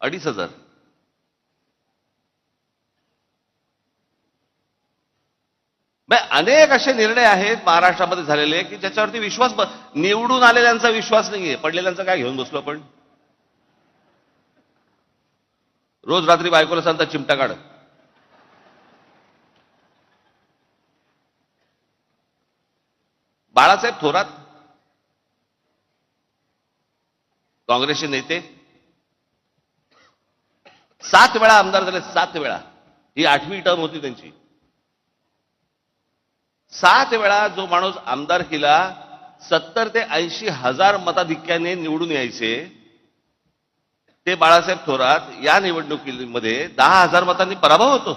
2,500. अनेक असे निर्णय आहेत महाराष्ट्रामध्ये झालेले की ज्याच्यावरती निवडून आलेल्यांचा विश्वास नाहीये. पडलेल्यांचा काय घेऊन बसलो आपण. रोज रात्री बायकोला सांगता चिमटा काढ. बाळासाहेब थोरात काँग्रेसचे नेते 7 वेळा आमदार झाले. 7 वेळा. ही 8वी टर्म होती त्यांची. 7 वेळा जो माणूस आमदार केला 70 ते 80 हजार मताधिक्याने निवडून यायचे ते बाळासाहेब थोरात या निवडणुकीमध्ये 10,000 मतांनी पराभव होतो.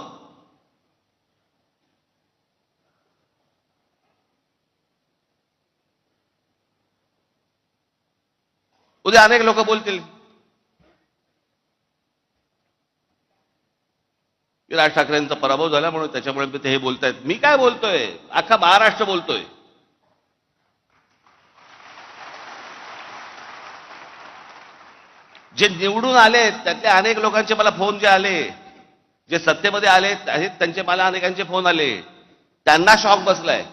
उद्या अनेक लोक बोलतील की राज ठाकरेंचा पराभव झाला म्हणून त्याच्यामुळे ते हे बोलतायत. मी काय बोलतोय, अख्खा महाराष्ट्र बोलतोय. जे निवडून आले त्यातल्या अनेक लोकांचे मला फोन जे आले, जे सत्तेमध्ये आले आहेत त्यांचे मला अनेकांचे फोन आले, त्यांना शॉक बसलाय.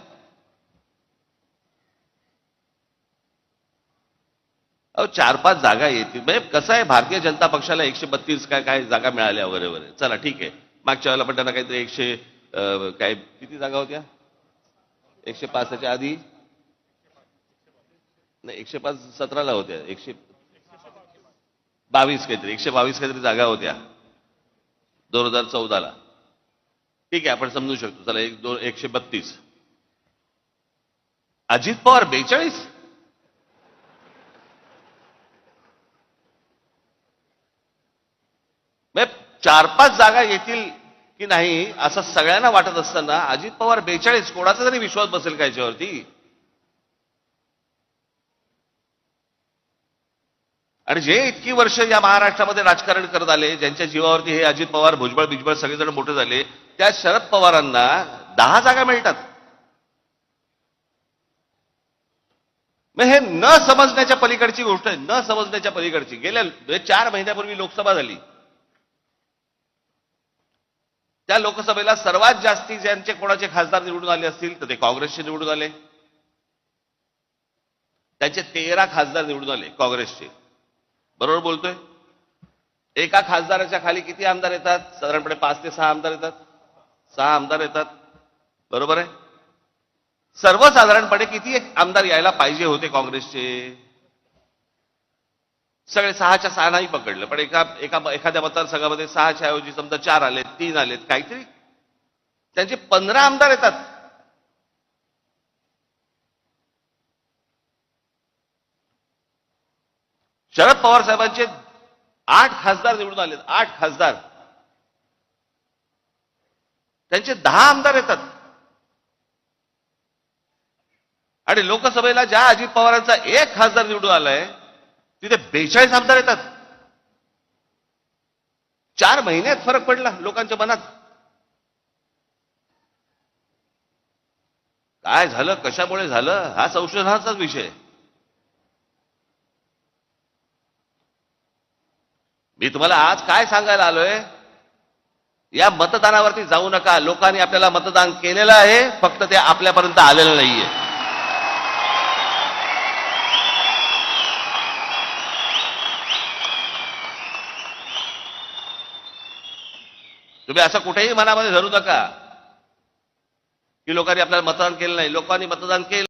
अहो 4-5 जागा येतील. म्हणजे कसं आहे, भारतीय जनता पक्षाला 132 काय जागा मिळाल्या वगैरे वगैरे. चला ठीक आहे. मागच्या वेळेला पण त्यांना काहीतरी 100 काय किती जागा होत्या, 105 आधी नाही, 105 17ला होत्या, 122 काहीतरी 122 काहीतरी जागा होत्या 2014ला. ठीक आहे, आपण समजू शकतो. चला 132. अजित पवार 42. म्हणजे 4-5 जागा येतील की नाही असं सगळ्यांना वाटत असताना अजित पवार 42. कोणाचा तरी विश्वास बसेल का याच्यावरती. आणि जे इतकी वर्ष या महाराष्ट्रामध्ये राजकारण करत आले, ज्यांच्या जीवावरती हे अजित पवार, भुजबळ सगळेजण मोठे झाले, त्या शरद पवारांना 10 जागा मिळतात. मग हे न समजण्याच्या पलीकडची गोष्ट आहे. न समजण्याच्या पलीकडची. गेल्या 4 महिन्यापूर्वी लोकसभा झाली. त्या लोकसभेला सर्वात जास्ती ज्यांचे कोणाचे खासदार निवडून आले असतील तर ते काँग्रेसचे निवडून आले. त्यांचे 13 खासदार निवडून आले काँग्रेसचे. बरोबर बोलतोय. एका खासदाराच्या खाली किती आमदार येतात? साधारणपणे 5 ते 6 आमदार येतात. 6 आमदार येतात. बरोबर आहे. सर्वसाधारणपणे किती आमदार यायला पाहिजे होते काँग्रेसचे? सगळे 6च्या 6 नाही पकडलं, पण एखाद्या मतदारसंघामध्ये 6च्या ऐवजी समजा 4 आलेत, 3 आलेत, काहीतरी त्यांचे 15 आमदार येतात. शरद पवार साहेबांचे 8 खासदार निवडून आलेत. 8 खासदार. त्यांचे 10 आमदार येतात. आणि लोकसभेला ज्या अजित पवारांचा 1 खासदार निवडून आलाय तिथे 42 आमदार येतात. 4 महिन्यात फरक पडला लोकांच्या मनात. काय झालं, कशामुळे झालं, हा संशोधनाचाच विषय. मी तुम्हाला आज काय सांगायला आलोय, या मतदानावरती जाऊ नका. लोकांनी आपल्याला मतदान केलेलं आहे, फक्त ते आपल्यापर्यंत आलेलं नाहीये. तुम्ही असं कुठेही मनामध्ये धरू नका की लोकांनी आपल्याला मतदान केलं नाही. लोकांनी मतदान केलं.